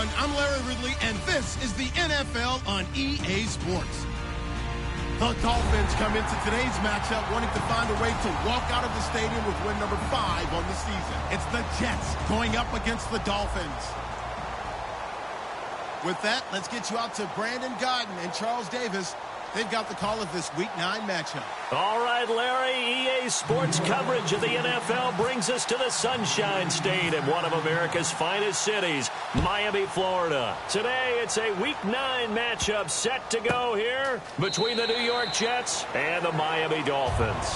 everyone. I'm Larry Ridley, and this is the NFL on EA Sports. The Dolphins come into today's matchup wanting to find a way to walk out of the stadium with win number 5 on the season. It's the Jets going up against the Dolphins. With that, let's get you out to Brandon Godden and Charles Davis. They've got the call of this Week 9 matchup. All right, Larry, EA Sports coverage of the NFL brings us to the Sunshine State in one of America's finest cities, Miami, Florida. Today, it's a Week 9 matchup set to go here between the New York Jets and the Miami Dolphins.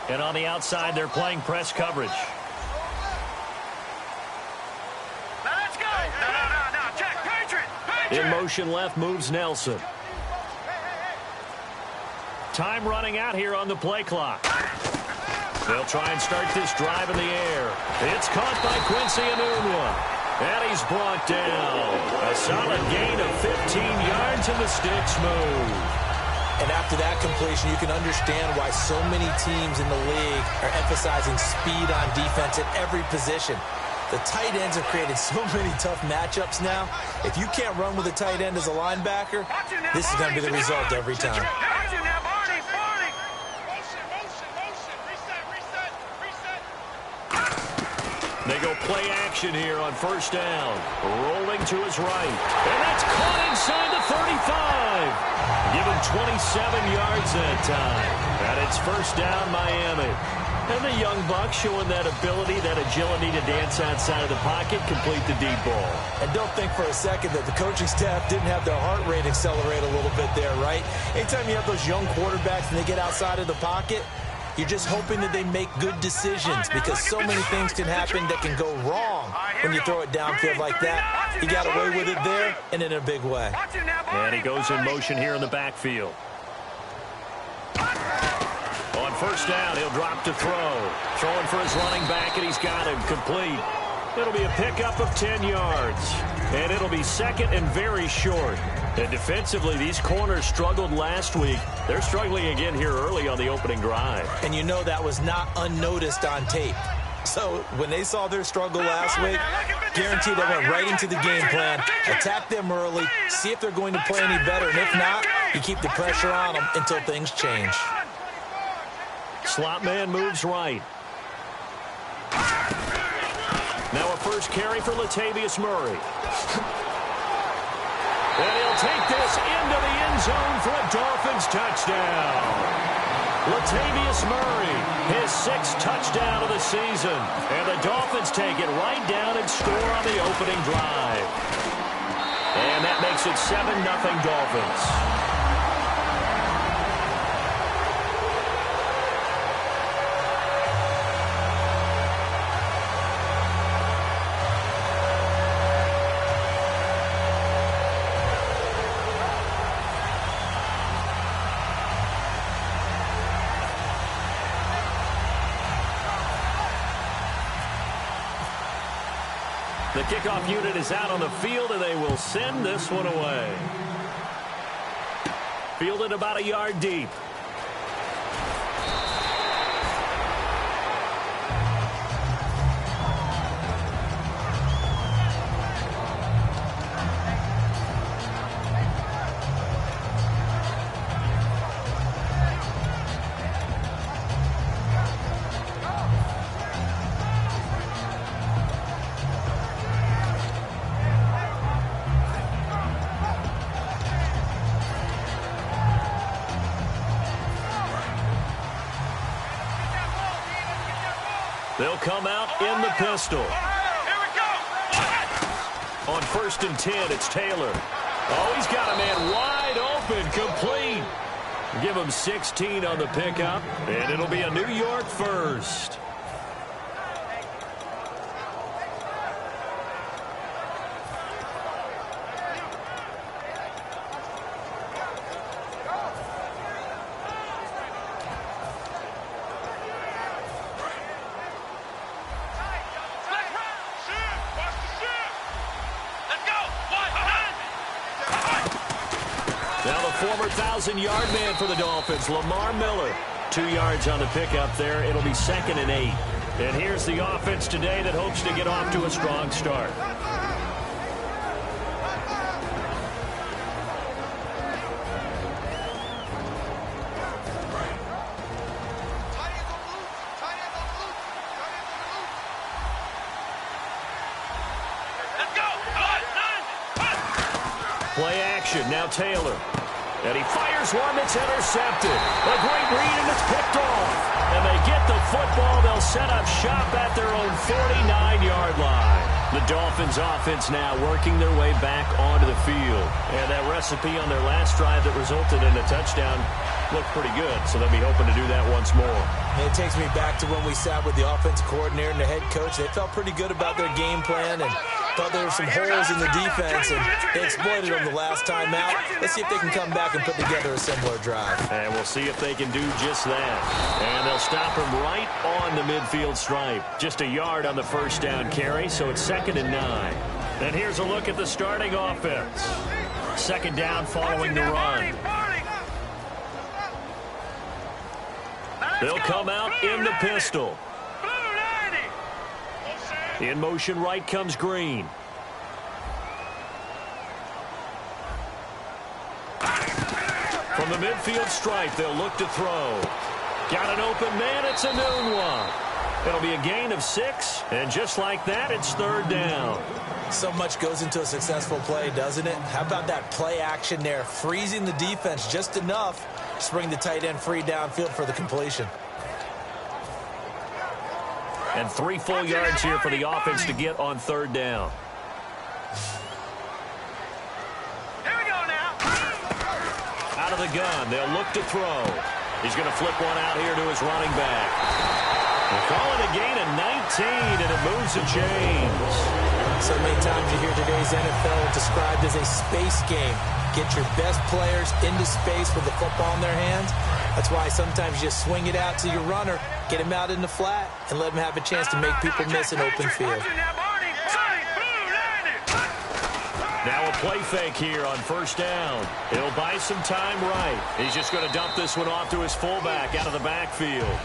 And on the outside, they're playing press coverage. Now let's go. No. Check. Patriot. In motion left moves Nelson. Time running out here on the play clock. They'll try and start this drive in the air. It's caught by Quincy Enunwa. And he's brought down. A solid gain of 15 yards and the sticks move. And after that completion, you can understand why so many teams in the league are emphasizing speed on defense at every position. The tight ends have created so many tough matchups now. If you can't run with a tight end as a linebacker, this is going to be the result every time. They go play action here on first down. Rolling to his right. And that's caught inside the 35. Give him 27 yards that time. And it's first down, Miami. And the young buck showing that ability, that agility to dance outside of the pocket, complete the deep ball. And don't think for a second that the coaching staff didn't have their heart rate accelerate a little bit there, right? Anytime you have those young quarterbacks and they get outside of the pocket, you're just hoping that they make good decisions because so many things can happen that can go wrong when you throw it downfield like that. He got away with it there and in a big way. And he goes in motion here in the backfield. On first down, he'll drop to throw. Throwing for his running back, and he's got him complete. It'll be a pickup of 10 yards. And it'll be second and very short. And defensively, these corners struggled last week. They're struggling again here early on the opening drive. And you know that was not unnoticed on tape. So when they saw their struggle last week, guaranteed they went right into the game plan, attack them early, see if they're going to play any better. And if not, you keep the pressure on them until things change. Slot man moves right. Now a first carry for Latavius Murray. And he'll take this into the end zone for a Dolphins touchdown. Latavius Murray, his 6th touchdown of the season. And the Dolphins take it right down and score on the opening drive. And that makes it 7-0 Dolphins. The kickoff unit is out on the field, and they will send this one away. Fielded about a yard deep. They'll come out in the pistol. On 1st and 10, it's Taylor. Oh, he's got a man wide open, complete. Give him 16 on the pickup, and it'll be a New York first. former 1,000-yard man for the Dolphins, Lamar Miller. 2 yards on the pickup there. It'll be 2nd and 8. And here's the offense today that hopes to get off to a strong start. Play action, now Taylor. And he fires one that's intercepted. A great read, and it's picked off. And they get the football. They'll set up shop at their own 49-yard line. The Dolphins offense now working their way back onto the field. And that recipe on their last drive that resulted in a touchdown looked pretty good, so they'll be hoping to do that once more. It takes me back to when we sat with the offensive coordinator and the head coach. They felt pretty good about their game plan and thought there were some holes in the defense, and they exploited them the last time out. Let's see if they can come back and put together a similar drive. And we'll see if they can do just that. And they'll stop him right on the midfield stripe. Just a yard on the first down carry, so it's 2nd and 9. And here's a look at the starting offense. 2nd down following the run. They'll come out in the pistol. In motion right comes Green. From the midfield stripe, they'll look to throw. Got an open man, it's a noon one. It'll be a gain of 6, and just like that, it's 3rd down. So much goes into a successful play, doesn't it? How about that play action there, freezing the defense just enough to bring the tight end free downfield for the completion. And 3 full yards here for the offense to get on 3rd down. Here we go now. Out of the gun, they'll look to throw. He's going to flip one out here to his running back. They'll call it a gain of 19, and it moves the chains. So many times you hear today's NFL described as a space game. Get your best players into space with the football in their hands. That's why sometimes you just swing it out to your runner, get him out in the flat, and let him have a chance to make people miss an open field. Now a play fake here on 1st down. He'll buy some time right. He's just going to dump this one off to his fullback out of the backfield.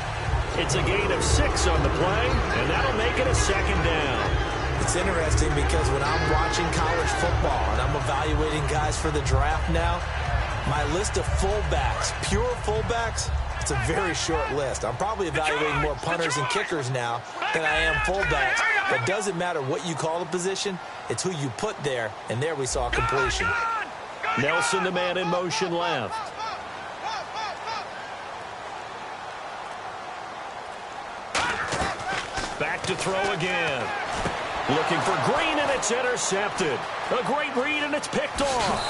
It's a gain of 6 on the play, and that'll make it a 2nd down. It's interesting because when I'm watching college football and I'm evaluating guys for the draft now, my list of fullbacks, pure fullbacks, it's a very short list. I'm probably evaluating more punters and kickers now than I am fullbacks. But it doesn't matter what you call the position, it's who you put there, and there we saw completion. Nelson, the man in motion left. Back to throw again. Looking for Green, and it's intercepted. A great read, and it's picked off.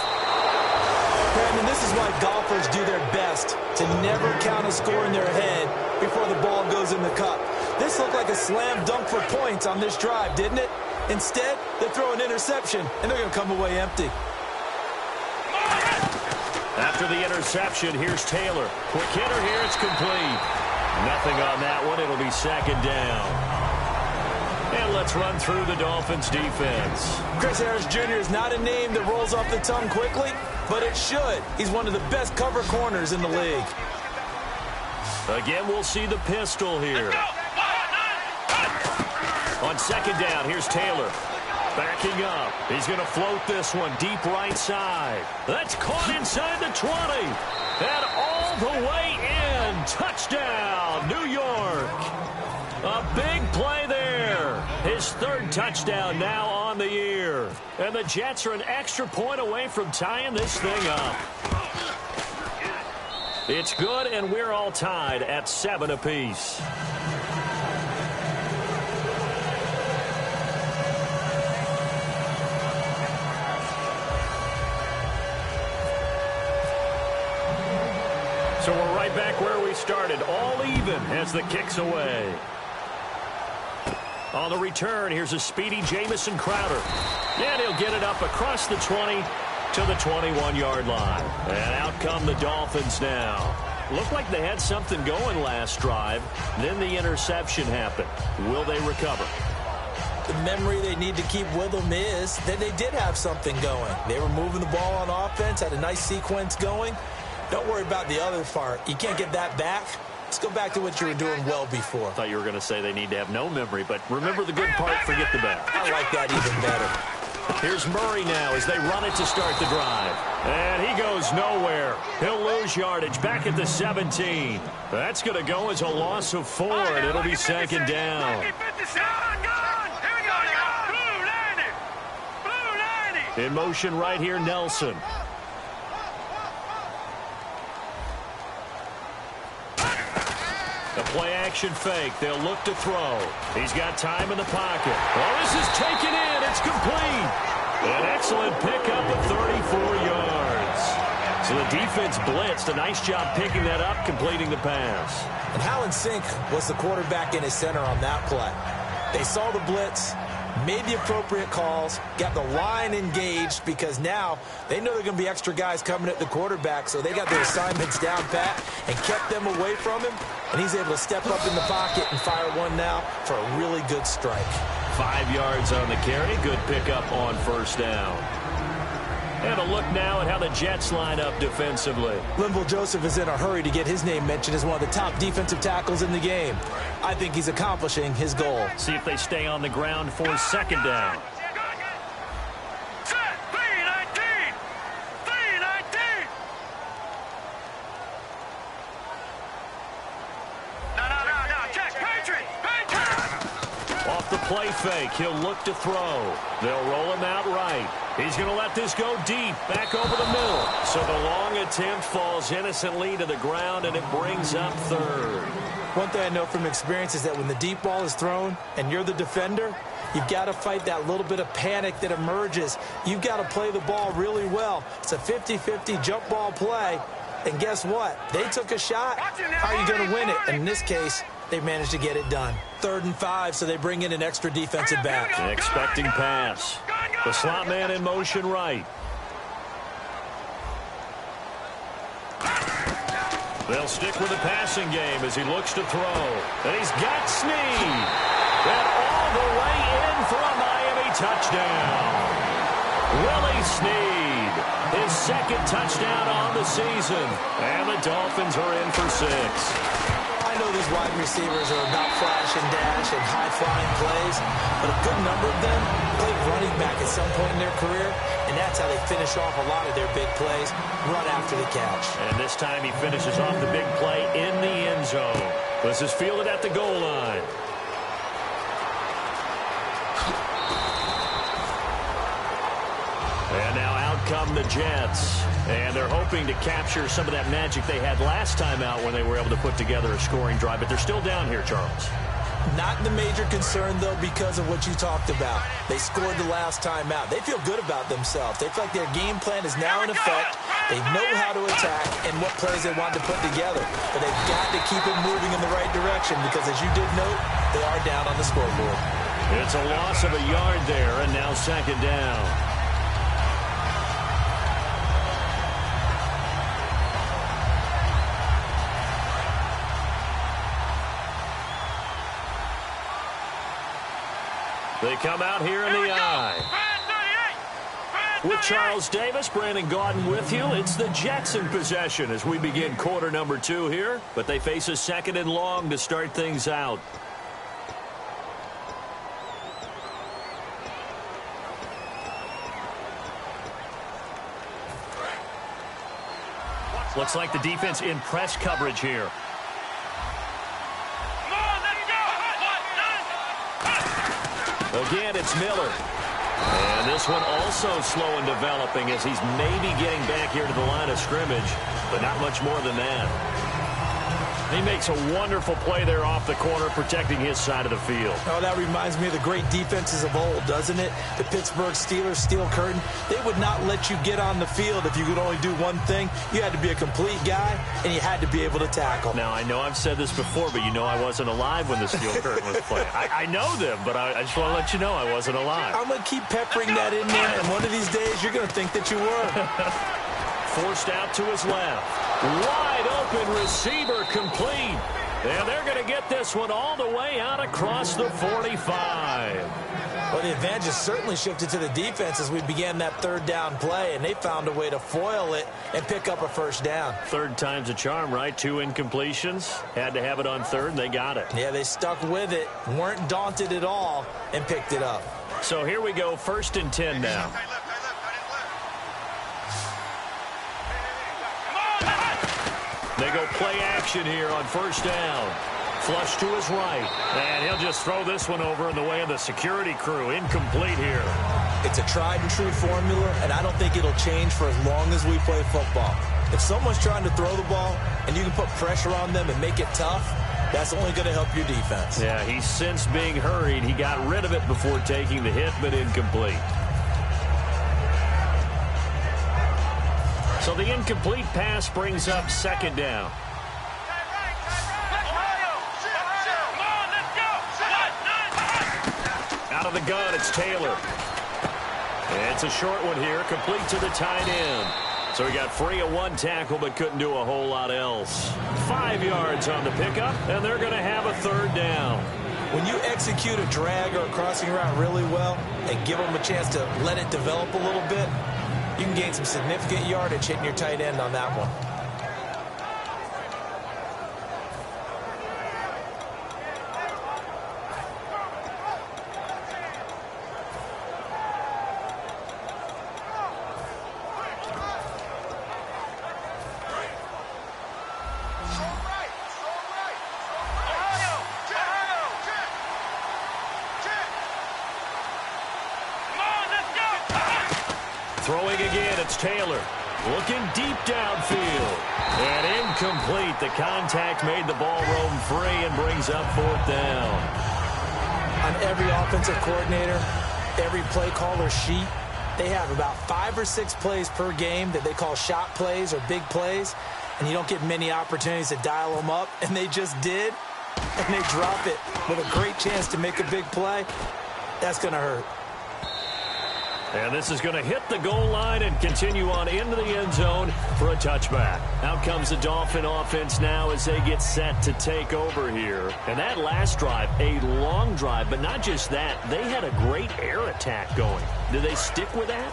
Brandon, this is why golfers do their best to never count a score in their head before the ball goes in the cup. This looked like a slam dunk for points on this drive, didn't it? Instead, they throw an interception, and they're going to come away empty. After the interception, here's Taylor. Quick hitter here, it's complete. Nothing on that one. It'll be 2nd down. And let's run through the Dolphins' defense. Chris Harris Jr. is not a name that rolls off the tongue quickly, but it should. He's one of the best cover corners in the league. Again, we'll see the pistol here. On 2nd down, here's Taylor. Backing up. He's going to float this one deep right side. That's caught inside the 20. And all the way in. Touchdown, New York. A big play there. His 3rd touchdown now on the year. And the Jets are an extra point away from tying this thing up. It's good, and we're all tied at 7 apiece. So we're right back where we started, all even as the kick's away. On the return, here's a speedy Jamison Crowder. And he'll get it up across the 20 to the 21-yard line. And out come the Dolphins now. Looked like they had something going last drive. Then the interception happened. Will they recover? The memory they need to keep with them is that they did have something going. They were moving the ball on offense, had a nice sequence going, Don't worry about the other part. You can't get that back. Let's go back to what you were doing well before. I thought you were going to say they need to have no memory, but remember the good part, forget the bad. I like that even better. Here's Murray now as they run it to start the drive. And he goes nowhere. He'll lose yardage back at the 17. That's going to go as a loss of 4, and it'll be second down. In motion right here, Nelson. The play-action fake. They'll look to throw. He's got time in the pocket. Oh, this is taken in. It's complete. An excellent pickup of 34 yards. So the defense blitzed. A nice job picking that up, completing the pass. And how in sync was the quarterback in his center on that play? They saw the blitz, made the appropriate calls, got the line engaged because now they know there are going to be extra guys coming at the quarterback, so they got their assignments down pat and kept them away from him, and he's able to step up in the pocket and fire one now for a really good strike. 5 yards on the carry. Good pickup on first down. And a look now at how the Jets line up defensively. Linval Joseph is in a hurry to get his name mentioned as one of the top defensive tackles in the game. I think he's accomplishing his goal. See if they stay on the ground for second down. Off the play fake, he'll look to throw. They'll roll him out right. He's going to let this go deep, back over the middle. So the long attempt falls innocently to the ground, and it brings up third. One thing I know from experience is that when the deep ball is thrown and you're the defender, you've got to fight that little bit of panic that emerges. You've got to play the ball really well. It's a 50-50 jump ball play. And guess what? They took a shot. How are you going to win it? And in this case, they managed to get it done. 3rd and 5, so they bring in an extra defensive back. An expecting pass. The slot man in motion right. They'll stick with the passing game as he looks to throw. And he's got Snead. And all the way in for a Miami touchdown. Willie Snead, his 2nd touchdown on the season. And the Dolphins are in for 6. I know these wide receivers are about flash and dash and high-flying plays, but a good number of them played running back at some point in their career, and that's how they finish off a lot of their big plays, run after the catch. And this time he finishes off the big play in the end zone. This is fielded at the goal line. And now out come the Jets. And they're hoping to capture some of that magic they had last time out when they were able to put together a scoring drive. But they're still down here, Charles. Not the major concern, though, because of what you talked about. They scored the last time out. They feel good about themselves. They feel like their game plan is now in effect. They know how to attack and what plays they want to put together. But they've got to keep it moving in the right direction because, as you did note, they are down on the scoreboard. It's a loss of a yard there, and now second down. They come out here in the eye. With Charles Davis, Brandon Gaudin with you. It's the Jets in possession as we begin quarter number 2 here. But they face a 2nd and long to start things out. Looks like the defense in press coverage here. Again, it's Miller. And this one also slow in developing as he's maybe getting back here to the line of scrimmage, but not much more than that. He makes a wonderful play there off the corner, protecting his side of the field. Oh, that reminds me of the great defenses of old, doesn't it? The Pittsburgh Steelers, steel curtain. They would not let you get on the field if you could only do one thing. You had to be a complete guy, and you had to be able to tackle. Now, I know I've said this before, but you know I wasn't alive when the steel curtain was playing. I know them, but I just want to let you know I wasn't alive. I'm going to keep peppering that in there, and one of these days you're going to think that you were. Forced out to his left. Wide open receiver complete. And they're going to get this one all the way out across the 45. Well, the advantage has certainly shifted to the defense as we began that third down play, and they found a way to foil it and pick up a first down. Third time's a charm, right? 2 incompletions. Had to have it on third, and they got it. Yeah, they stuck with it, weren't daunted at all, and picked it up. So here we go, 1st and 10 now. They go play action here on 1st down. Flush to his right. And he'll just throw this one over in the way of the security crew. Incomplete here. It's a tried and true formula, and I don't think it'll change for as long as we play football. If someone's trying to throw the ball and you can put pressure on them and make it tough, that's only going to help your defense. Yeah, he's since being hurried. He got rid of it before taking the hit, but incomplete. So the incomplete pass brings up 2nd down. Out of the gun, it's Taylor. It's a short one here, complete to the tight end. So he got free of 1 tackle, but couldn't do a whole lot else. 5 yards on the pickup, and they're going to have a 3rd down. When you execute a drag or a crossing route really well and give them a chance to let it develop a little bit, you can gain some significant yardage hitting your tight end on that one. Throwing again, it's Taylor. Looking deep downfield. And incomplete. The contact made the ball roam free and brings up 4th down. On every offensive coordinator, every play caller sheet, they have about 5 or 6 plays per game that they call shot plays or big plays, and you don't get many opportunities to dial them up, and they just did, and they drop it with a great chance to make a big play. That's going to hurt. And this is going to hit the goal line and continue on into the end zone for a touchback. Out comes the Dolphin offense now as they get set to take over here. And that last drive, a long drive, but not just that. They had a great air attack going. Do they stick with that?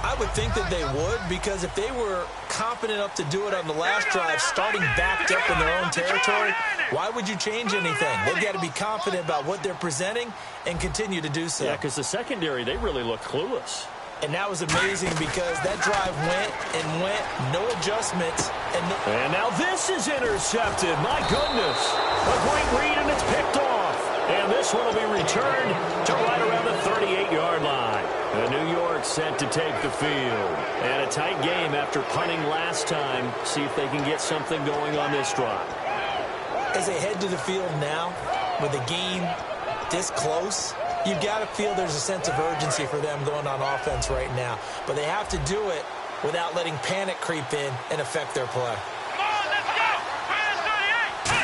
I would think that they would, because if they were confident enough to do it on the last drive, starting backed up in their own territory, why would you change anything? They've got to be confident about what they're presenting and continue to do so. Yeah, because the secondary, they really look clueless. And that was amazing because that drive went and went, no adjustments. And now this is intercepted. My goodness. A great read, and it's picked off. And this one will be returned to right around the 38-yard line. And New York set to take the field. And a tight game after punting last time. See if they can get something going on this drive. As they head to the field now, with the game this close, you've got to feel there's a sense of urgency for them going on offense right now. But they have to do it without letting panic creep in and affect their play.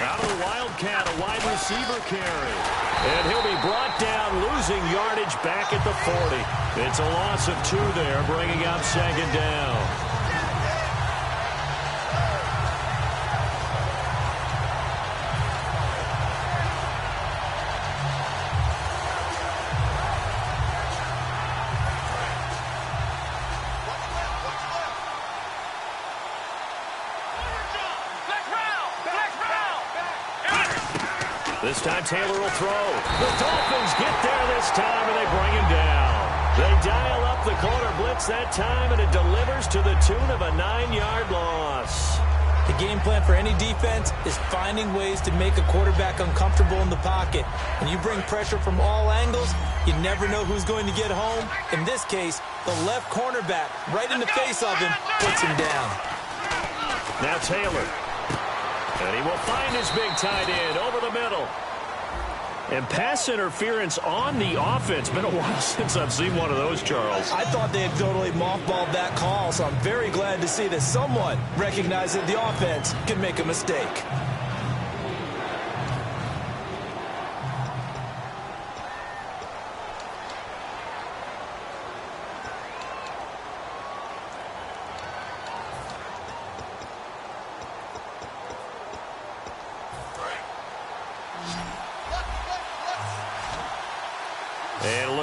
Out of the Wildcat, a wide receiver carry. And he'll be brought down, losing yardage back at the 40. It's a loss of 2 there, bringing up 2nd down. This time Taylor will throw. The Dolphins get there this time, and they bring him down. They dial up the corner blitz that time, and it delivers to the tune of a 9-yard loss. The game plan for any defense is finding ways to make a quarterback uncomfortable in the pocket. When you bring pressure from all angles, you never know who's going to get home. In this case, the left cornerback, right in the face of him, puts him down. Now Taylor. And he will find his big tight end over the middle. And pass interference on the offense. Been a while since I've seen one of those, Charles. I thought they had totally mothballed that call, so I'm very glad to see that someone recognized that the offense could make a mistake.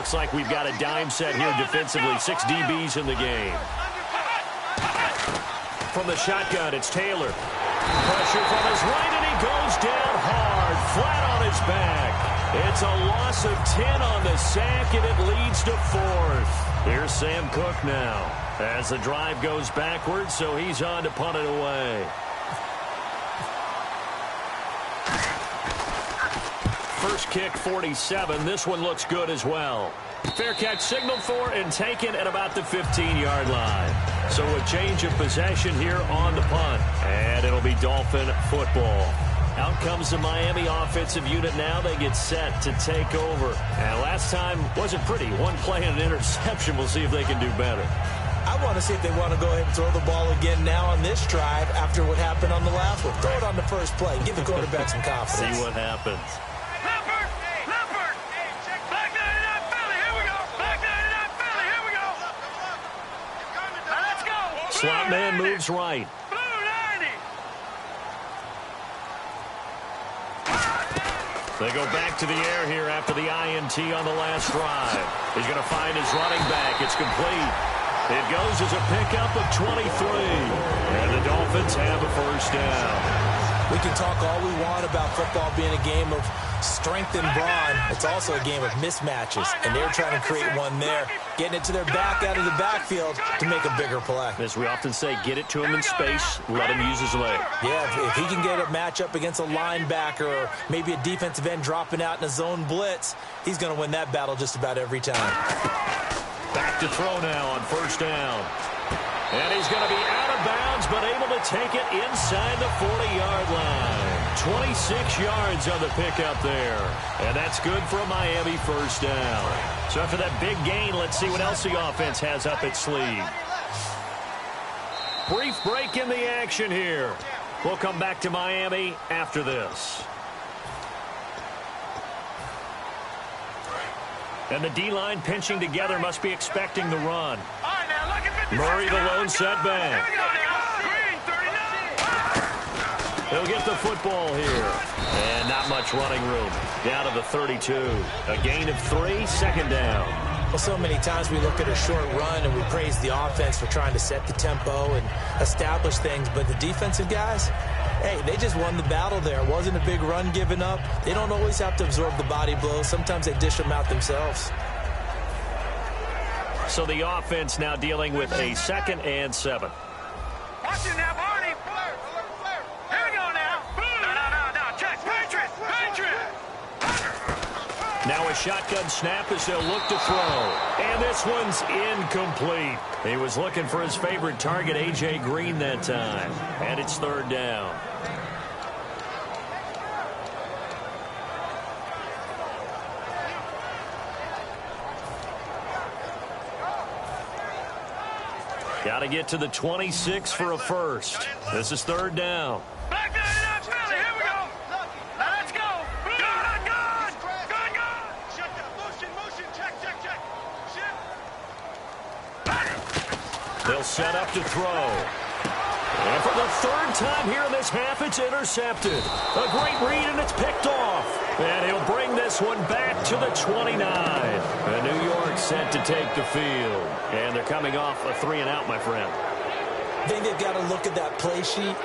looks like we've got a dime set here defensively. 6 DBs in the game. From the shotgun, it's Taylor. Pressure from his right, and he goes down hard, flat on his back. It's a loss of 10 on the sack, and it leads to 4th. Here's Sam Cook now as the drive goes backwards, so he's on to punt it away. First kick, 47. This one looks good as well. Fair catch signaled for and taken at about the 15-yard line. So a change of possession here on the punt. And it'll be Dolphin football. Out comes the Miami offensive unit now. They get set to take over. And last time wasn't pretty. One play and an interception. We'll see if they can do better. I want to see if they want to go ahead and throw the ball again now on this drive after what happened on the last one. Throw it on the first play. Give the quarterback some confidence. See what happens. Slot man moves right. They go back to the air here after the INT on the last drive. He's going to find his running back. It's complete. It goes as a pickup of 23. And the Dolphins have a first down. We can talk all we want about football being a game of strength and brawn. It's also a game of mismatches, and they're trying to create one there, getting it to their back out of the backfield to make a bigger play. As we often say, get it to him in space, let him use his leg. Yeah, if he can get a matchup against a linebacker or maybe a defensive end dropping out in a zone blitz, he's going to win that battle just about every time. Back to throw now on first down. And he's going to be out of bounds, but able to take it inside the 40-yard line. 26 yards on the pickup there. And that's good for a Miami first down. So after that big gain, let's see what else the offense has up its sleeve. Brief break in the action here. We'll come back to Miami after this. And the D-line pinching together, must be expecting the run. Murray, the lone setback. He'll get the football here. And not much running room. Down to the 32. A gain of 3, second down. Well, so many times we look at a short run and we praise the offense for trying to set the tempo and establish things. But the defensive guys, hey, they just won the battle there. It wasn't a big run given up. They don't always have to absorb the body blows. Sometimes they dish them out themselves. So the offense now dealing with a 2nd and 7. Watch it now, Barney. Here we go now. No. Check. Patriot. Now a shotgun snap as they'll look to throw. And this one's incomplete. He was looking for his favorite target, A.J. Green, that time. And it's 3rd down. Got to get to the 26 for a first. This is 3rd down. Back there in that Philly. Here we go. Now let's go. Good. Shut down. Motion. Check. Shit. They'll set up to throw. And for the 3rd time here in this half, it's intercepted. A great read, and it's picked off. And he'll bring this one back to the 29. And New York set to take the field. And they're coming off a 3-and-out, my friend. I think they've got to look at that play sheet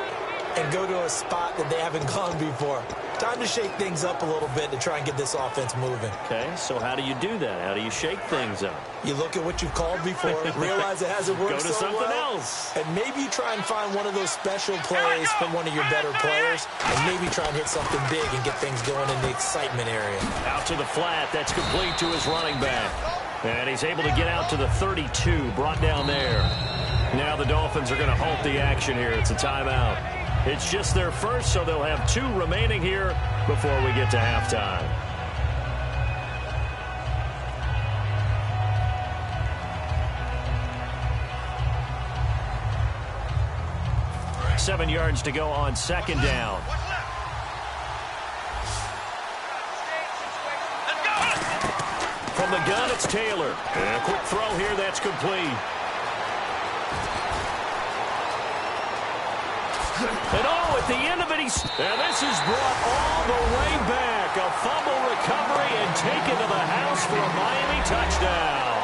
and go to a spot that they haven't gone before. Time to shake things up a little bit to try and get this offense moving. Okay, so how do you do that? How do you shake things up? You look at what you've called before, realize it hasn't worked Go to so something well, else. and maybe you try and find one of those special plays from one of your better players, and maybe try and hit something big and get things going in the excitement area. Out to the flat. That's complete to his running back. And he's able to get out to the 32, brought down there. Now the Dolphins are going to halt the action here. It's a timeout. It's just their first, so they'll have 2 remaining here before we get to halftime. Seven yards to go on 2nd down. From the gun, it's Taylor. And a quick throw here, that's complete. And at the end of it, and this is brought all the way back. A fumble recovery and taken to the house for a Miami touchdown.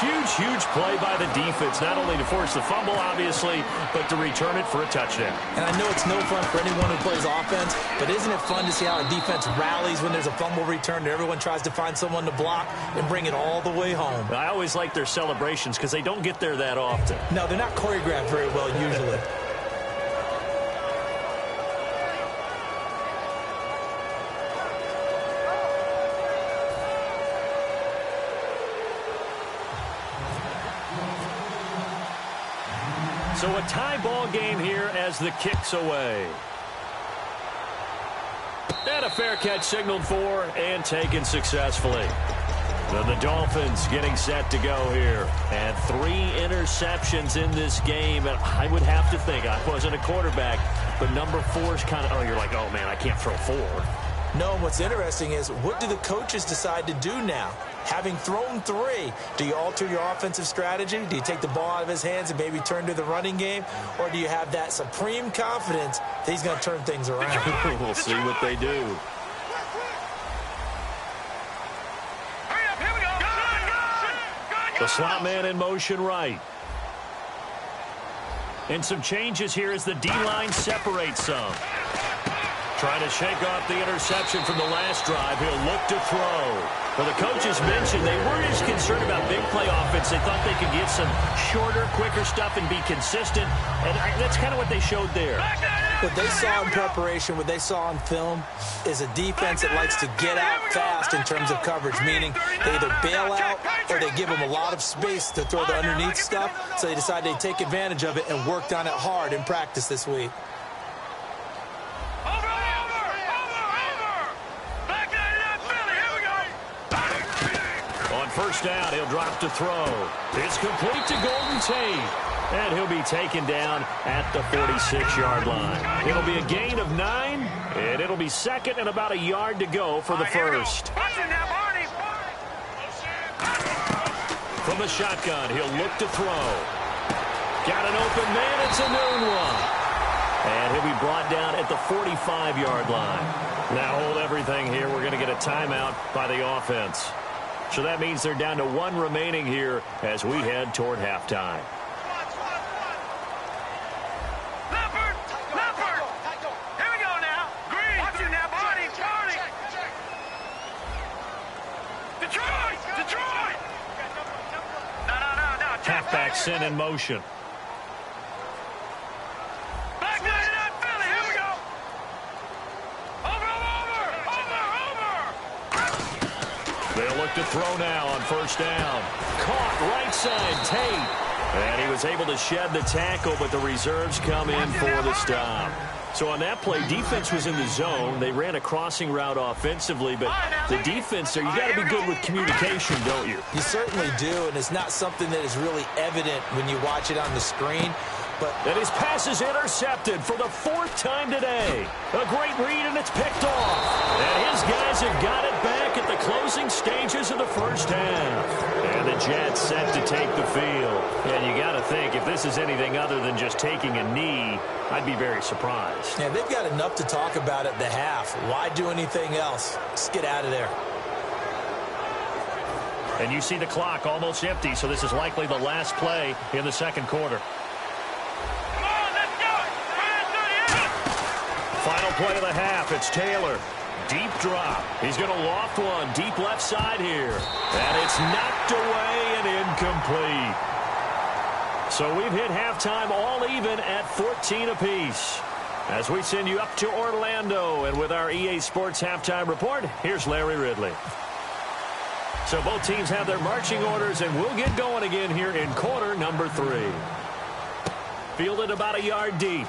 Huge, huge play by the defense, not only to force the fumble, obviously, but to return it for a touchdown. And I know it's no fun for anyone who plays offense, but isn't it fun to see how a defense rallies when there's a fumble return and everyone tries to find someone to block and bring it all the way home? I always like their celebrations because they don't get there that often. No, they're not choreographed very well usually. So a tie ball game here as the kick's away. And a fair catch signaled for and taken successfully. Then the Dolphins getting set to go here. And 3 interceptions in this game. And I would have to think, I wasn't a quarterback, but number 4 is kind of, you're like, oh, man, I can't throw 4. No, what's interesting is what do the coaches decide to do now? Having thrown 3, do you alter your offensive strategy? Do you take the ball out of his hands and maybe turn to the running game? Or do you have that supreme confidence that he's going to turn things around? We'll see what they do. The slot man in motion right. And some changes here as the D-line separates some. Trying to shake off the interception from the last drive. He'll look to throw. Well, the coaches mentioned they weren't as concerned about big play offense. They thought they could get some shorter, quicker stuff and be consistent. And that's kind of what they showed there. What they saw in preparation, what they saw on film, is a defense that likes to get out fast in terms of coverage, meaning they either bail out or they give them a lot of space to throw the underneath stuff. So they decided they'd take advantage of it and worked on it hard in practice this week. First down, he'll drop to throw. It's complete to Golden Tate. And he'll be taken down at the 46-yard line. It'll be a gain of 9, and it'll be second and about a yard to go for the first. From the shotgun, he'll look to throw. Got an open man, it's a noon one. And he'll be brought down at the 45-yard line. Now hold everything here. We're going to get a timeout by the offense. So that means they're down to 1 remaining here as we head toward halftime. Leopard! Here we go now. Green! Watch it now, Barney! Detroit! No. Halfback sent in motion. Back line it up, Philly! Here we go! Over! They'll look to throw now on first down. Caught right side, Tate. And he was able to shed the tackle, but the reserves come in for the stop. So on that play, defense was in the zone. They ran a crossing route offensively, but the defense there, you got to be good with communication, don't you? You certainly do, and it's not something that is really evident when you watch it on the screen. And his pass is intercepted for the 4th time today. A great read, and it's picked off. And his guys have got it back at the closing stages of the first half. And the Jets set to take the field. And you got to think, if this is anything other than just taking a knee, I'd be very surprised. Yeah, they've got enough to talk about at the half. Why do anything else? Just get out of there. And you see the clock almost empty, so this is likely the last play in the second quarter. Final play of the half, it's Taylor. Deep drop. He's going to loft one deep left side here. And it's knocked away and incomplete. So we've hit halftime all even at 14 apiece. As we send you up to Orlando, and with our EA Sports halftime report, here's Larry Ridley. So both teams have their marching orders, and we'll get going again here in quarter number 3. Fielded about a yard deep.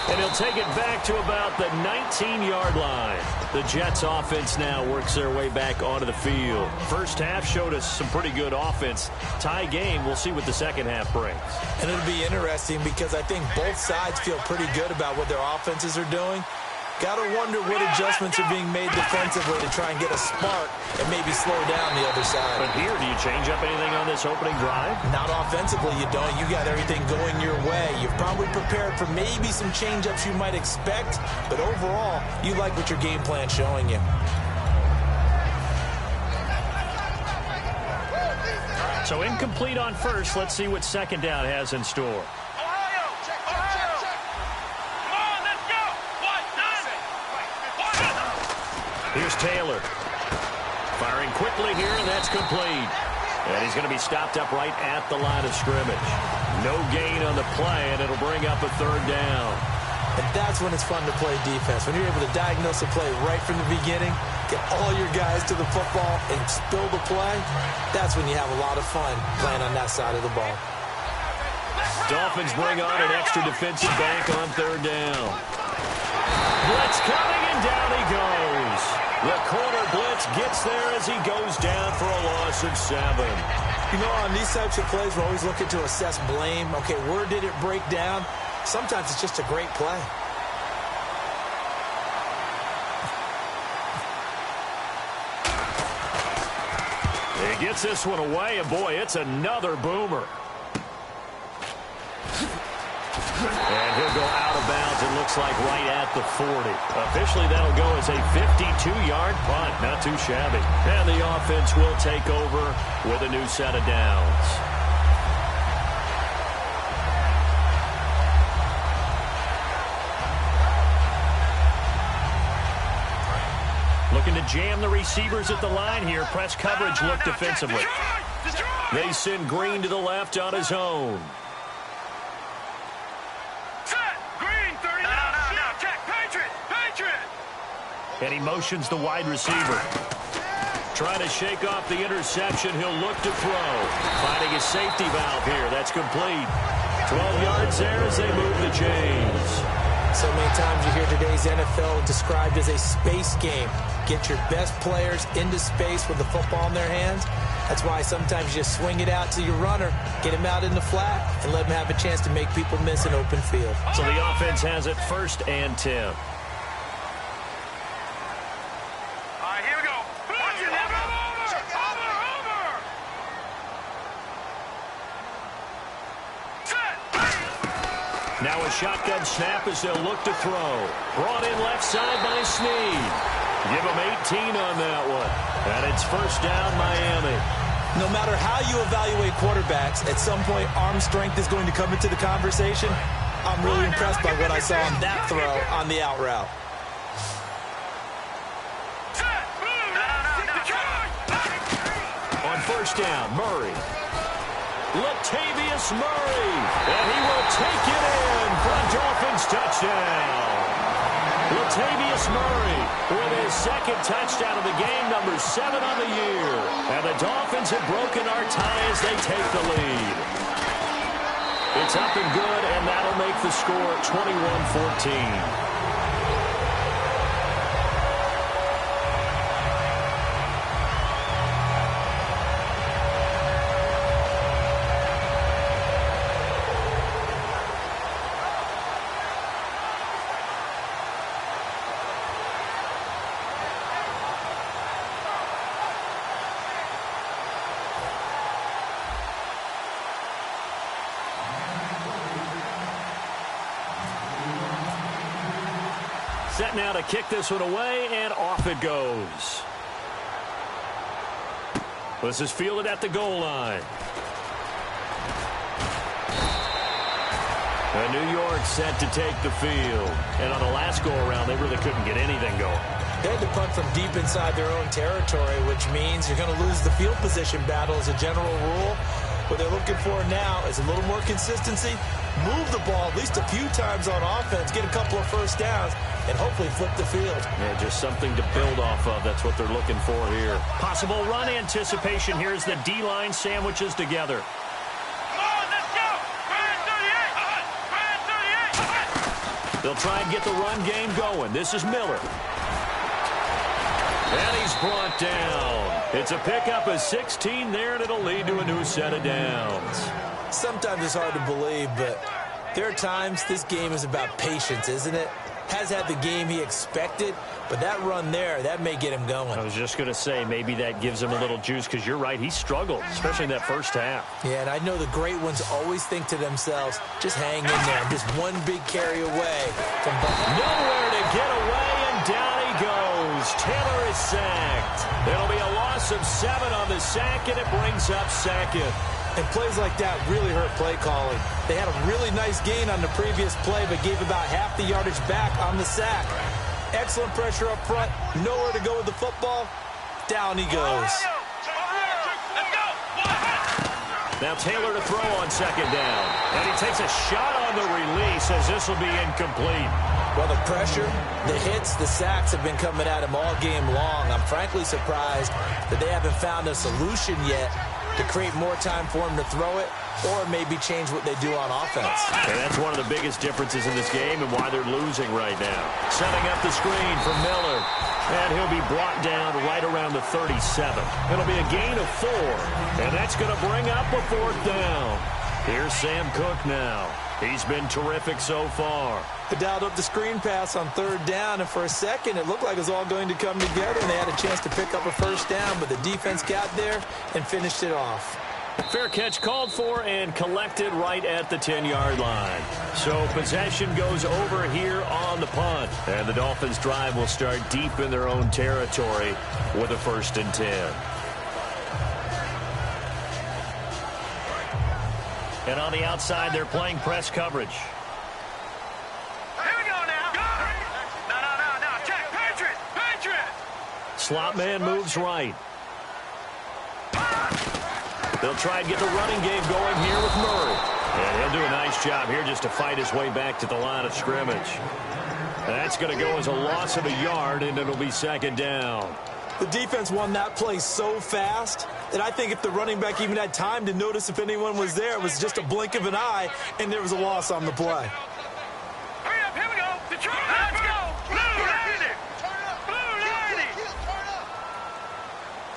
And he'll take it back to about the 19-yard line. The Jets offense now works their way back onto the field. First half showed us some pretty good offense. Tie game, we'll see what the second half brings. And it'll be interesting because I think both sides feel pretty good about what their offenses are doing. Got to wonder what adjustments are being made defensively to try and get a spark and maybe slow down the other side. But here, do you change up anything on this opening drive? Not offensively, you don't. You got everything going your way. You've probably prepared for maybe some change-ups you might expect, but overall, you like what your game plan's showing you. So incomplete on first. Let's see what second down has in store. Here's Taylor. Firing quickly here, and that's complete. And he's going to be stopped up right at the line of scrimmage. No gain on the play, and it'll bring up a third down. And that's when it's fun to play defense. When you're able to diagnose a play right from the beginning, get all your guys to the football, and spill the play, that's when you have a lot of fun playing on that side of the ball. Dolphins bring on an extra defensive back on third down. Blitz coming, and down he goes. The corner blitz gets there as he goes down for a loss of 7. You know, on these types of plays, we're always looking to assess blame. Okay, where did it break down? Sometimes it's just a great play. He gets this one away, and boy, it's another boomer. And he'll go out of bounds, it looks like right at the 40. Officially, that'll go as a 52-yard punt. Not too shabby. And the offense will take over with a new set of downs. Looking to jam the receivers at the line here. Press coverage look defensively. They send Green to the left on his own. And he motions the wide receiver. Trying to shake off the interception. He'll look to throw. Finding a safety valve here. That's complete. 12 yards there as they move the chains. So many times you hear today's NFL described as a space game. Get your best players into space with the football in their hands. That's why sometimes you just swing it out to your runner, get him out in the flat, and let him have a chance to make people miss an open field. So the offense has it 1st and 10. Now a shotgun snap as they'll look to throw. Brought in left side by Snead. Give him 18 on that one. And it's 1st down, Miami. No matter how you evaluate quarterbacks, at some point arm strength is going to come into the conversation. I'm really impressed by what I saw on that throw on the out route. On 1st down, Murray. Latavius Murray, and he will take it in for a Dolphins touchdown. Latavius Murray with his 2nd touchdown of the game, number 7 on the year. And the Dolphins have broken our tie as they take the lead. It's up and good, and that'll make the score 21-14. Set now to kick this one away, and off it goes. This is fielded at the goal line. And New York set to take the field. And on the last go-around, they really couldn't get anything going. They had to punt from deep inside their own territory, which means you're going to lose the field position battle as a general rule. What they're looking for now is a little more consistency, move the ball at least a few times on offense, get a couple of 1st downs, and hopefully flip the field. Yeah, just something to build off of. That's what they're looking for here. Possible run anticipation here as the D-line sandwiches together. They'll try and get the run game going. This is Miller. And he's brought down. It's a pickup of 16 there, and it'll lead to a new set of downs. Sometimes it's hard to believe, but there are times this game is about patience, isn't it? has had the game he expected, but that run there, that may get him going. I was just going to say, maybe that gives him a little juice, because you're right, he struggled, especially in that first half. Yeah, and I know the great ones always think to themselves, just hang in there. I'm just one big carry away from nowhere to get away, and down he goes. Taylor is sacked. It'll be a loss of 7 on the sack, and it brings up second. And plays like that really hurt play calling. They had a really nice gain on the previous play, but gave about half the yardage back on the sack. Excellent pressure up front. Nowhere to go with the football. Down he goes. Now Taylor to throw on second down. And he takes a shot on the release as this will be incomplete. Well, the pressure, the hits, the sacks have been coming at him all game long. I'm frankly surprised that they haven't found a solution yet to create more time for him to throw it, or maybe change what they do on offense. And that's one of the biggest differences in this game and why they're losing right now. Setting up the screen for Miller. And he'll be brought down right around the 37. It'll be a gain of 4. And that's going to bring up a 4th down. Here's Sam Cook now. He's been terrific so far. They dialed up the screen pass on 3rd down, and for a second it looked like it was all going to come together, and they had a chance to pick up a 1st down, but the defense got there and finished it off. Fair catch called for and collected right at the 10-yard line. So possession goes over here on the punt. And the Dolphins' drive will start deep in their own territory with a 1st and 10. And on the outside, they're playing press coverage. Here we go now. No. Check. Patriot. Slot man moves right. They'll try and get the running game going here with Murray. And he'll do a nice job here just to fight his way back to the line of scrimmage. That's going to go as a loss of a yard, and it'll be 2nd down. The defense won that play so fast that I think if the running back even had time to notice if anyone was there, it was just a blink of an eye, and there was a loss on the play. Hurry up, here we go. Detroit, let's go. Blue 90. Blue 90.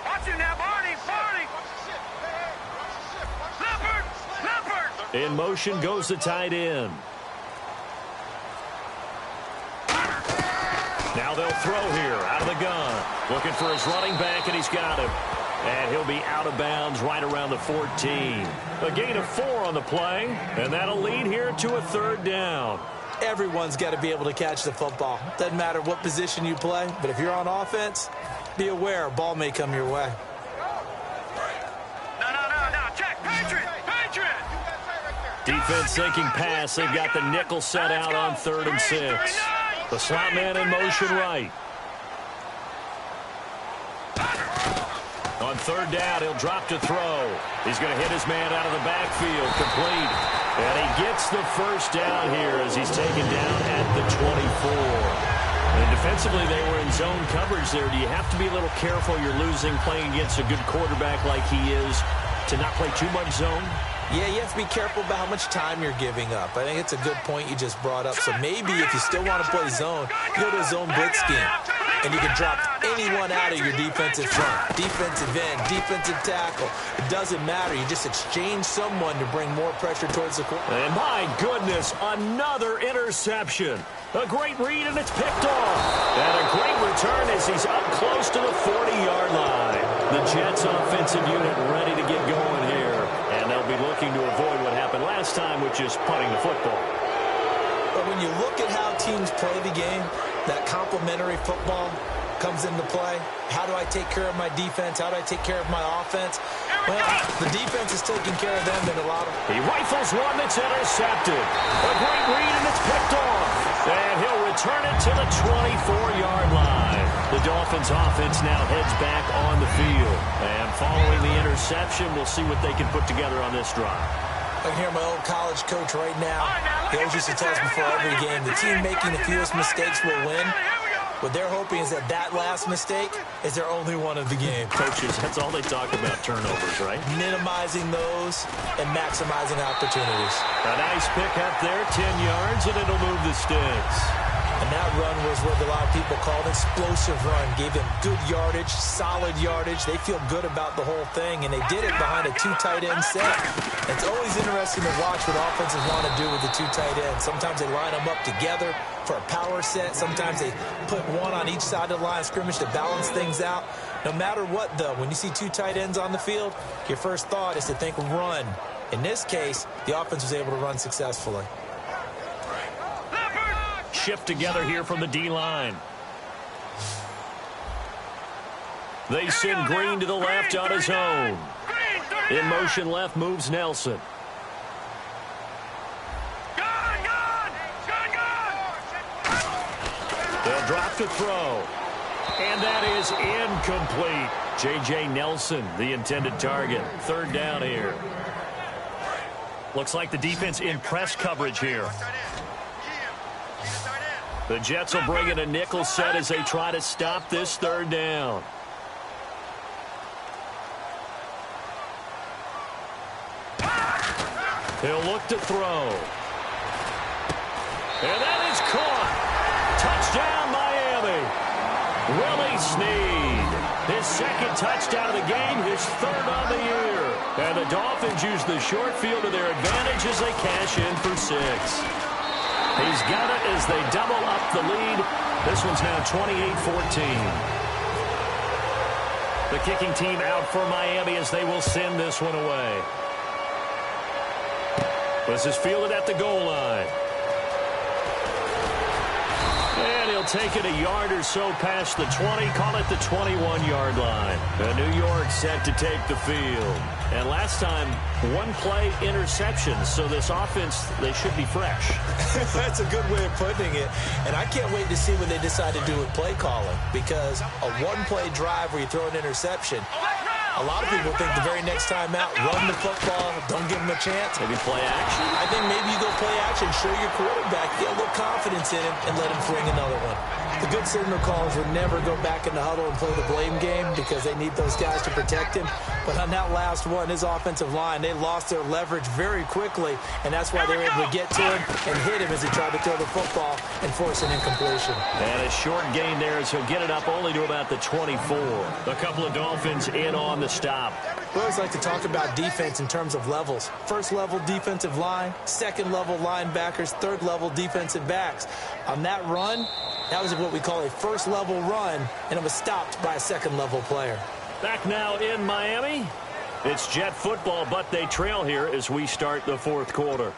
Watch him now, Barney. Leopard. In motion goes the tight end. Now they'll throw here out of the gun. Looking for his running back, and he's got him. And he'll be out of bounds right around the 14. A gain of 4 on the play, and that'll lead here to a 3rd down. Everyone's got to be able to catch the football. Doesn't matter what position you play, but if you're on offense, be aware a ball may come your way. No. Check. Patriot. Defense thinking pass. They've got the nickel set out on 3rd and 6. The slot man in motion right. On 3rd down, he'll drop to throw. He's going to hit his man out of the backfield. Complete. And he gets the 1st down here as he's taken down at the 24. And defensively, they were in zone coverage there. Do you have to be a little careful? You're losing playing against a good quarterback like he is to not play too much zone? Yeah, you have to be careful about how much time you're giving up. I think it's a good point you just brought up. So maybe if you still want to play zone, you go to a zone blitz scheme. And you can drop anyone out of your defensive front. Defensive end, defensive tackle. It doesn't matter. You just exchange someone to bring more pressure towards the quarterback. And my goodness, another interception. A great read, and it's picked off. And a great return as he's up close to the 40-yard line. The Jets offensive unit ready to get going here. And they'll be looking to avoid what happened last time, which is punting the football. But when you look at how teams play the game, that complementary football comes into play. How do I take care of my defense? How do I take care of my offense? Well, the defense is taking care of them in a lot of... He rifles one that's intercepted. A great read, and it's picked off. And he'll return it to the 24-yard line. The Dolphins offense now heads back on the field. And following the interception, we'll see what they can put together on this drive. I can hear my old college coach right now. He always used to tell us before every game, the team making the fewest mistakes will win. What they're hoping is that last mistake is their only one of the game. Coaches, that's all they talk about, turnovers, right? Minimizing those and maximizing opportunities. A nice pick up there, 10 yards, and it'll move the sticks. And that run was what a lot of people called an explosive run. Gave them good yardage, solid yardage. They feel good about the whole thing, and they did it behind a 2 tight end set. It's always interesting to watch what offenses want to do with the 2 tight ends. Sometimes they line them up together for a power set. Sometimes they put one on each side of the line of scrimmage to balance things out. No matter what, though, when you see 2 tight ends on the field, your first thought is to think run. In this case, the offense was able to run successfully. Shift together here from the D-line. They send Green to the left on his own. In motion left moves Nelson. They'll drop to throw. And that is incomplete. J.J. Nelson, the intended target. 3rd down here. Looks like the defense in press coverage here. The Jets will bring in a nickel set as they try to stop this 3rd down. He'll look to throw. And that is caught. Touchdown, Miami. Willie Snead. His 2nd touchdown of the game, his 3rd on the year. And the Dolphins use the short field to their advantage as they cash in for 6. He's got it as they double up the lead. This one's now 28-14. The kicking team out for Miami as they will send this one away. This is fielded at the goal line. And he'll take it a yard or so past the 20, call it the 21-yard line. New York set to take the field. And last time, 1-play interception, so this offense, they should be fresh. That's a good way of putting it. And I can't wait to see what they decide to do with play calling, because a 1-play drive where you throw an interception, a lot of people think the very next time out, run the football, don't give him a chance. Maybe play action? I think maybe you go play action, show your quarterback, get a little confidence in him, and let him fling another one. The good signal callers would never go back in the huddle and play the blame game because they need those guys to protect him. But on that last one, his offensive line, they lost their leverage very quickly, and that's why they were able to get to him and hit him as he tried to throw the football and force an incompletion. And a short gain there, so get it up only to about the 24. A couple of Dolphins in on the stop. We always like to talk about defense in terms of levels. 1st level defensive line, 2nd level linebackers, 3rd level defensive backs. On that run, that was what we call a 1st level run, and it was stopped by a 2nd level player. Back now in Miami. It's Jet football, but they trail here as we start the 4th quarter.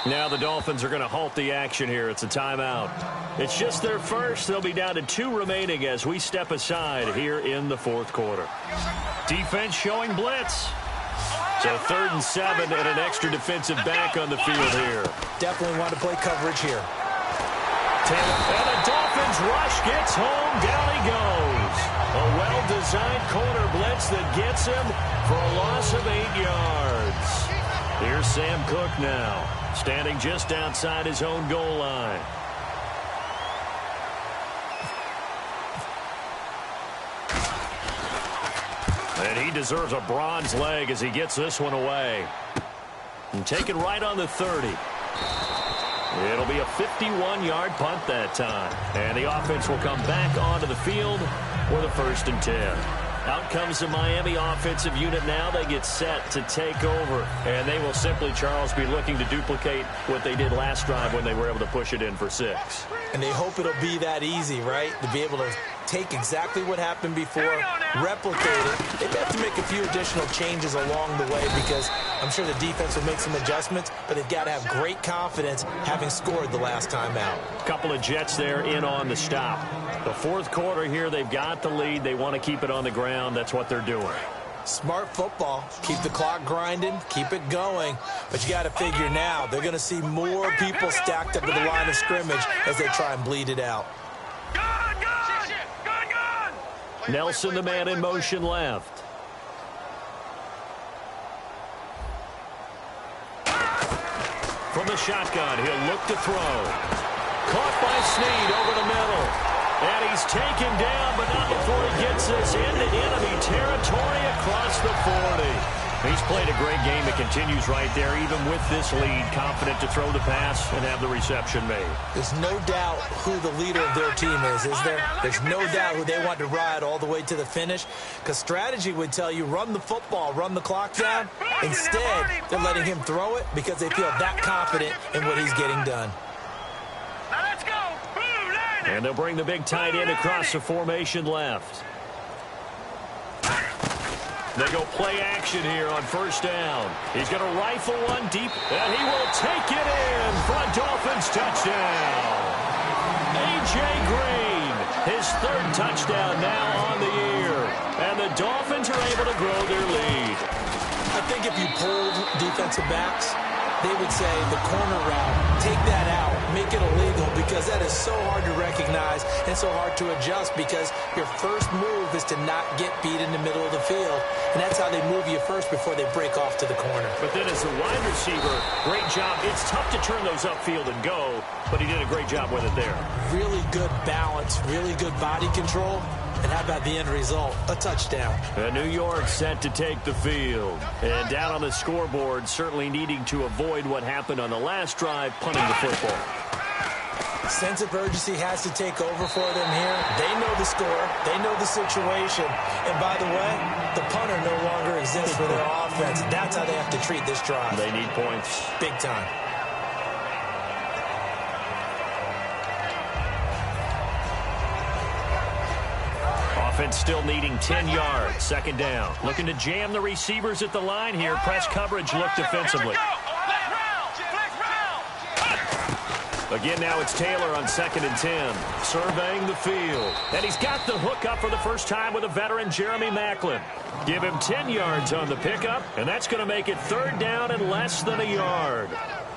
Now the Dolphins are going to halt the action here. It's a timeout. It's just their first. They'll be down to 2 remaining as we step aside here in the 4th quarter. Defense showing blitz. So 3rd and 7 and an extra defensive back on the field here. Definitely want to play coverage here. And the Dolphins rush gets home. Down he goes. A well-designed corner blitz that gets him for a loss of 8 yards. Here's Sam Cook now, standing just outside his own goal line. And he deserves a bronze leg as he gets this one away. And taken right on the 30. It'll be a 51-yard punt that time. And the offense will come back onto the field with a 1st and 10. Out comes the Miami offensive unit now. They get set to take over. And they will simply, Charles, be looking to duplicate what they did last drive when they were able to push it in for 6. And they hope it'll be that easy, right? To be able to take exactly what happened before, replicate it. They have to make a few additional changes along the way because I'm sure the defense will make some adjustments, but they've got to have great confidence having scored the last time out. A couple of Jets there in on the stop. The 4th quarter here, they've got the lead. They want to keep it on the ground. That's what they're doing. Smart football. Keep the clock grinding. Keep it going. But you got to figure now, they're going to see more people stacked up at the line of scrimmage as they try and bleed it out. Nelson, the man in motion left. From the shotgun, he'll look to throw. Caught by Snead over the middle. And he's taken down, but not before he gets us into enemy territory across the 40. He's played a great game. It continues right there, even with this lead. Confident to throw the pass and have the reception made. There's no doubt who the leader of their team is there? There's no doubt who they want to ride all the way to the finish. Because strategy would tell you, run the football, run the clock down. Instead, they're letting him throw it because they feel that confident in what he's getting done. Now let's go. And they'll bring the big tight end across the formation left. They go play action here on first down. He's going to rifle one deep, and he will take it in for a Dolphins touchdown. A.J. Green, his third touchdown now on the year. And the Dolphins are able to grow their lead. I think if you pulled defensive backs, they would say the corner route, take that out, make it illegal, because that is so hard to recognize and so hard to adjust, because your first move is to not get beat in the middle of the field, and that's how they move you first before they break off to the corner. But then as a wide receiver, great job. It's tough to turn those upfield and go, but he did a great job with it there. Really good balance, really good body control. And how about the end result? A touchdown. And New York set to take the field. And down on the scoreboard, certainly needing to avoid what happened on the last drive, punting the football. Sense of urgency has to take over for them here. They know the score. They know the situation. And by the way, the punter no longer exists for their offense. That's how they have to treat this drive. They need points. Big time. Offense still needing 10 yards. Second down. Looking to jam the receivers at the line here. Press coverage look defensively. Again, now it's Taylor on 2nd and 10. Surveying the field. And he's got the hook up for the first time with a veteran, Jeremy Maclin. Give him 10 yards on the pickup, and that's going to make it third down and less than a yard.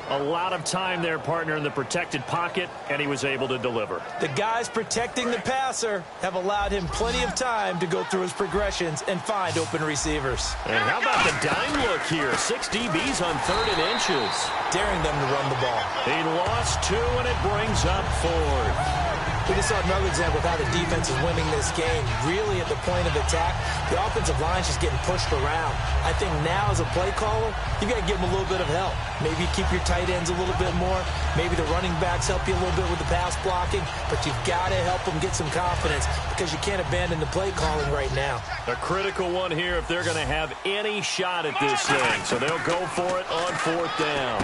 A lot of time there, partner, in the protected pocket, and he was able to deliver. The guys protecting the passer have allowed him plenty of time to go through his progressions and find open receivers. And how about the dime look here? 6 DBs on 3rd and inches. Daring them to run the ball. He lost 2, and it brings up 4th. We just saw another example of how the defense is winning this game. Really at the point of attack, the offensive line's just getting pushed around. I think now as a play caller, you got to give them a little bit of help. Maybe keep your tight ends a little bit more. Maybe the running backs help you a little bit with the pass blocking. But you've got to help them get some confidence, because you can't abandon the play calling right now. A critical one here if they're going to have any shot at this thing. So they'll go for it on 4th down.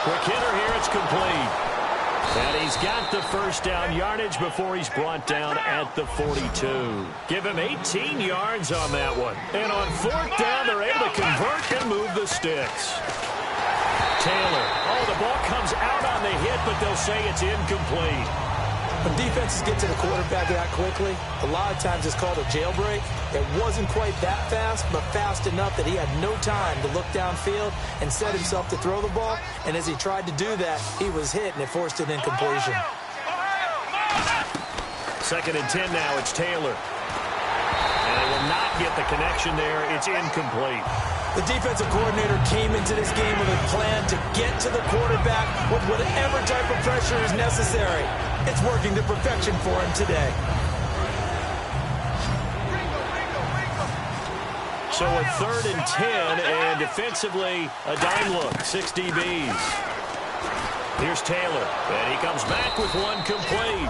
Quick hitter here, it's complete. And he's got the first down yardage before he's brought down at the 42. Give him 18 yards on that one. And on 4th down, they're able to convert and move the sticks. Taylor. Oh, the ball comes out on the hit, but they'll say it's incomplete. When defenses get to the quarterback that quickly, a lot of times it's called a jailbreak. It wasn't quite that fast, but fast enough that he had no time to look downfield and set himself to throw the ball. And as he tried to do that, he was hit, and it forced an incompletion. 2nd and 10 now. It's Taylor. And they will not get the connection there. It's incomplete. The defensive coordinator came into this game with a plan to get to the quarterback with whatever type of pressure is necessary. It's working to perfection for him today. So a 3rd and 10, and defensively, a dime look. 6 DBs. Here's Taylor, and he comes back with one complete.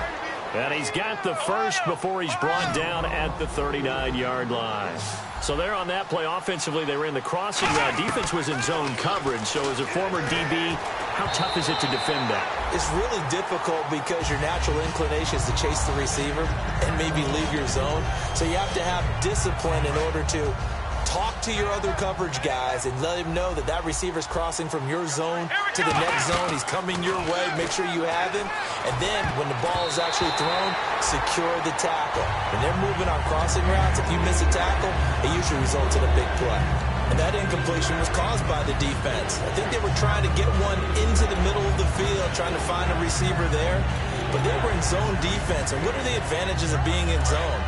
And he's got the first before he's brought down at the 39-yard line. So there on that play, offensively, they ran the crossing route. Defense was in zone coverage. So as a former DB, how tough is it to defend that? It's really difficult because your natural inclination is to chase the receiver and maybe leave your zone. So you have to have discipline in order to talk to your other coverage guys and let him know that that receiver's crossing from your zone to the next zone. He's coming your way. Make sure you have him. And then when the ball is actually thrown, secure the tackle. When they're moving on crossing routes, if you miss a tackle, it usually results in a big play. And that incompletion was caused by the defense. I think they were trying to get one into the middle of the field, trying to find a receiver there. But they were in zone defense. And what are the advantages of being in zone?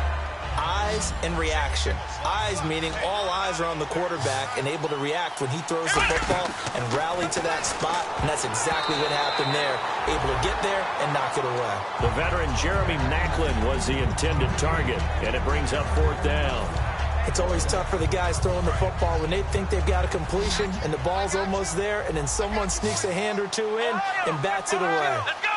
Eyes and reaction. Eyes meaning all eyes are on the quarterback and able to react when he throws the football and rally to that spot. And that's exactly what happened there. Able to get there and knock it away. The veteran Jeremy Maclin was the intended target, and it brings up 4th down. It's always tough for the guys throwing the football when they think they've got a completion and the ball's almost there, and then someone sneaks a hand or two in and bats it away. Let's go.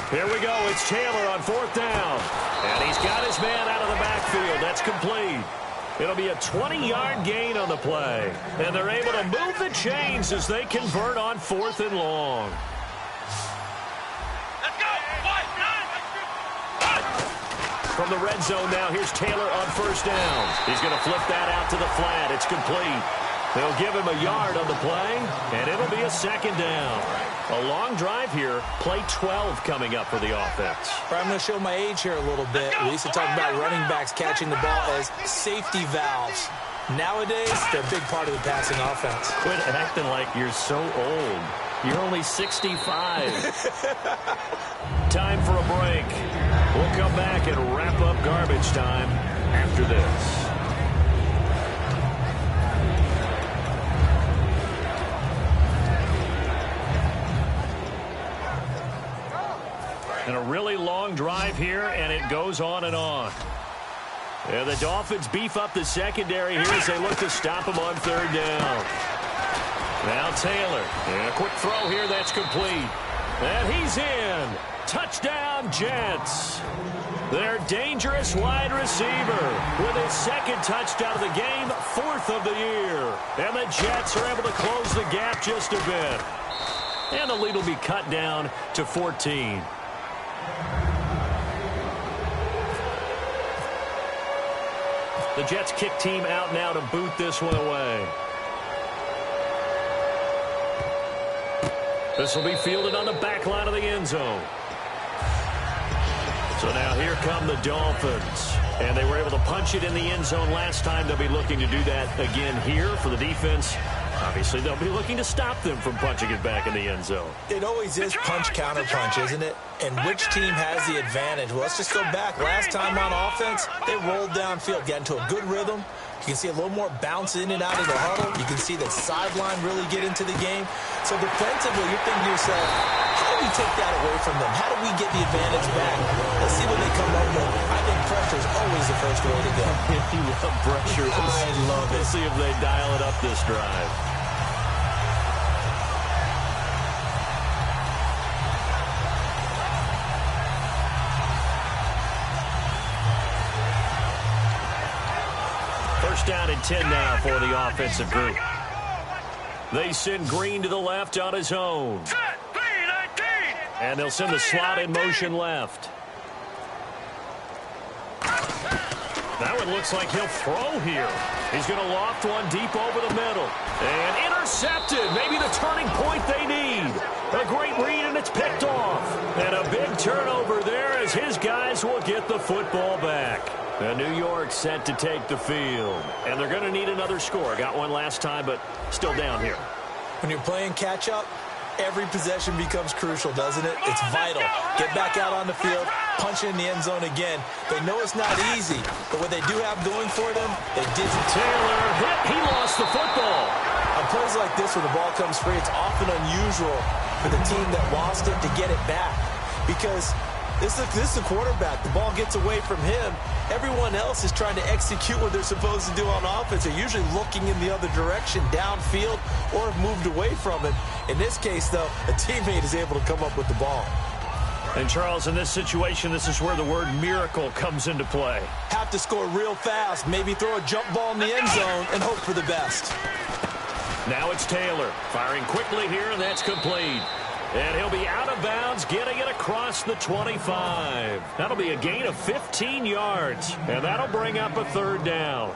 Here we go. It's Taylor on 4th down. And he's got his man out of the backfield. That's complete. It'll be a 20-yard gain on the play. And they're able to move the chains as they convert on 4th and long. Let's go. From the red zone now, here's Taylor on 1st down. He's going to flip that out to the flat. It's complete. They'll give him a yard on the play, and it'll be a 2nd down. A long drive here. Play 12 coming up for the offense. I'm going to show my age here a little bit. We used to talk about running backs catching the ball as safety valves. Nowadays, they're a big part of the passing offense. Quit acting like you're so old. You're only 65. Time for a break. We'll come back and wrap up garbage time after this. And a really long drive here, and it goes on and on. And the Dolphins beef up the secondary here as they look to stop him on 3rd down. Now Taylor. And a quick throw here that's complete. And he's in. Touchdown, Jets. Their dangerous wide receiver with his 2nd touchdown of the game, 4th of the year. And the Jets are able to close the gap just a bit. And the lead will be cut down to 14. The Jets kick team out now to boot this one away. This will be fielded on the back line of the end zone. So now here come the Dolphins. And they were able to punch it in the end zone last time. They'll be looking to do that again here for the defense. Obviously, they'll be looking to stop them from punching it back in the end zone. It always is punch-counter-punch, isn't it? And which team has the advantage? Well, let's just go back. Last time on offense, they rolled downfield, got into a good rhythm. You can see a little more bounce in and out of the huddle. You can see the sideline really get into the game. So defensively, you're thinking to yourself, how do we take that away from them? How do we get the advantage back? Let's see what they come up with. I think pressure is always the first way to go. You love pressure. I love it. Let's see if they dial it up this drive. Down and 10 now for the offensive group. They send Green to the left on his own. And they'll send the slot in motion left. That one looks like he'll throw here. He's going to loft one deep over the middle. And intercepted. Maybe the turning point they need. A great read, and it's picked off. And a big turnover there as his guys will get the football back. New York set to take the field. And they're going to need another score. Got one last time, but still down here. When you're playing catch-up, every possession becomes crucial, doesn't it? It's vital. Get back out on the field, punch in the end zone again. They know it's not easy, but what they do have going for them, they did. Taylor hit. He lost the football. On plays like this where the ball comes free, it's often unusual for the team that lost it to get it back. Because this is the quarterback. The ball gets away from him. Everyone else is trying to execute what they're supposed to do on offense. They're usually looking in the other direction, downfield, or have moved away from it. In this case, though, a teammate is able to come up with the ball. And, Charles, in this situation, this is where the word miracle comes into play. Have to score real fast, maybe throw a jump ball in the end zone, and hope for the best. Now it's Taylor firing quickly here, and that's complete. And he'll be out of bounds, getting it across the 25. That'll be a gain of 15 yards, and that'll bring up a third down.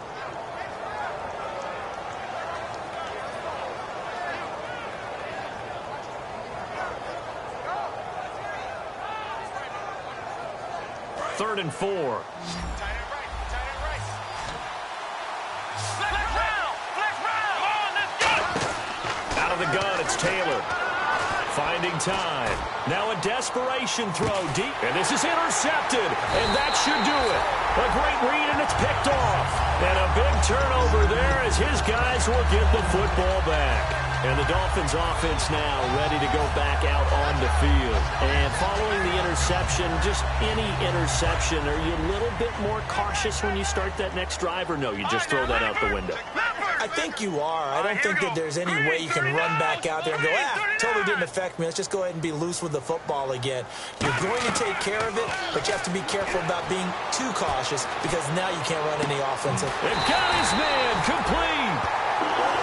Third and 4. Out of the gun, it's Taylor. Finding time. Now a desperation throw deep. And this is intercepted. And that should do it. A great read, and it's picked off. And a big turnover there as his guys will get the football back. And the Dolphins offense now ready to go back out on the field. And following the interception, just any interception, are you a little bit more cautious when you start that next drive, or no, you just throw that out the window? I think you are. I don't think that there's any way you can run back out there and go, totally didn't affect me. Let's just go ahead and be loose with the football again. You're going to take care of it, but you have to be careful about being too cautious because now you can't run any offensive. And got his man complete.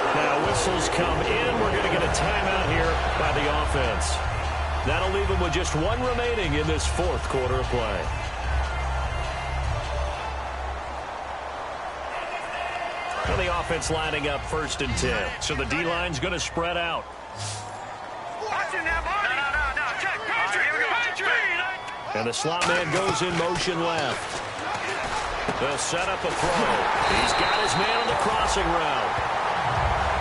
Now whistles come in. We're going to get a timeout here by the offense. That'll leave them with just one remaining in this fourth quarter of play. Well, the offense lining up 1st and 10. So the D-line's going to spread out. And the slot man goes in motion left. They'll set up a throw. He's got his man on the crossing route.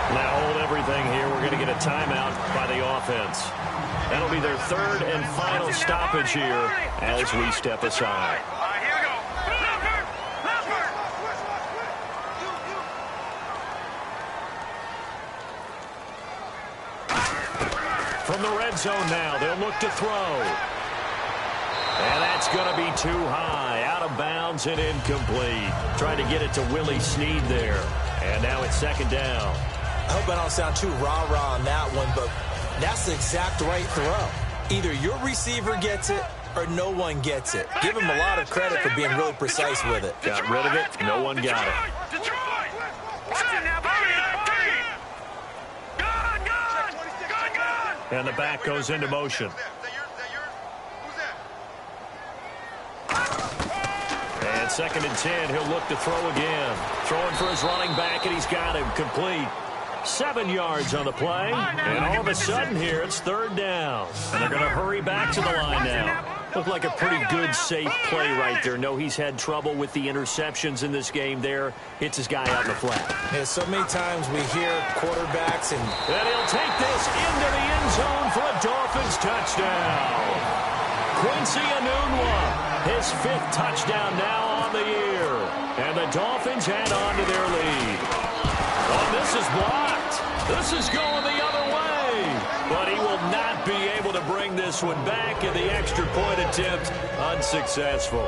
Now hold everything here. We're going to get a timeout by the offense. That'll be their third and final stoppage here as we step aside. From the red zone now, they'll look to throw. And that's going to be too high, out of bounds and incomplete. Trying to get it to Willie Snead there. And now it's 2nd down. I hope I don't sound too rah-rah on that one, but that's the exact right throw. Either your receiver gets it or no one gets it. Give him a lot of credit for being really precise with it. Got rid of it. No one got it. And the back goes into motion. And 2nd and 10. He'll look to throw again. Throwing for his running back, and he's got him complete. 7 yards on the play. And all of a sudden here, it's 3rd down. And they're going to hurry back to the line now. Looked like a pretty good, safe play right there. No, he's had trouble with the interceptions in this game there. Hits his guy out in the flat. Yeah, so many times we hear quarterbacks and he'll take this into the end zone for a Dolphins touchdown. Quincy Enunwa, his 5th touchdown now on the year. And the Dolphins add on to their lead. Oh, this is blocked. This is going the other way. But he will not be able to bring this one back, and the extra point attempt unsuccessful.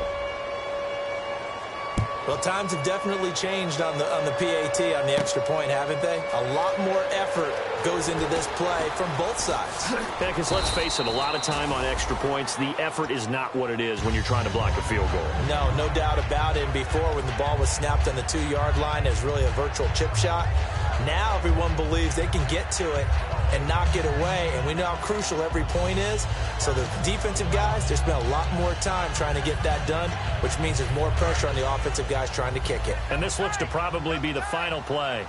Well, times have definitely changed on the PAT, on the extra point, haven't they? A lot more effort goes into this play from both sides. Yeah, because let's face it, a lot of time on extra points, the effort is not what it is when you're trying to block a field goal. No doubt about it. And before, when the ball was snapped on the 2-yard line, it was really a virtual chip shot. Now everyone believes they can get to it and knock it away, and we know how crucial every point is. So the defensive guys, they spend a lot more time trying to get that done, which means there's more pressure on the offensive guys trying to kick it. And this looks to probably be the final play.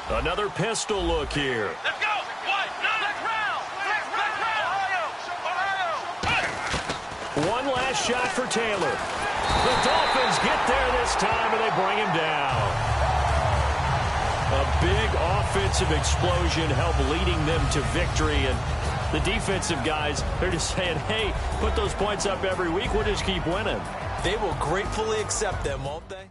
Another pistol look here. Let's go. One last shot for Taylor. The Dolphins get there this time, and they bring him down. A big offensive explosion helped leading them to victory, and the defensive guys, they're just saying, hey, put those points up every week. We'll just keep winning. They will gratefully accept them, won't they?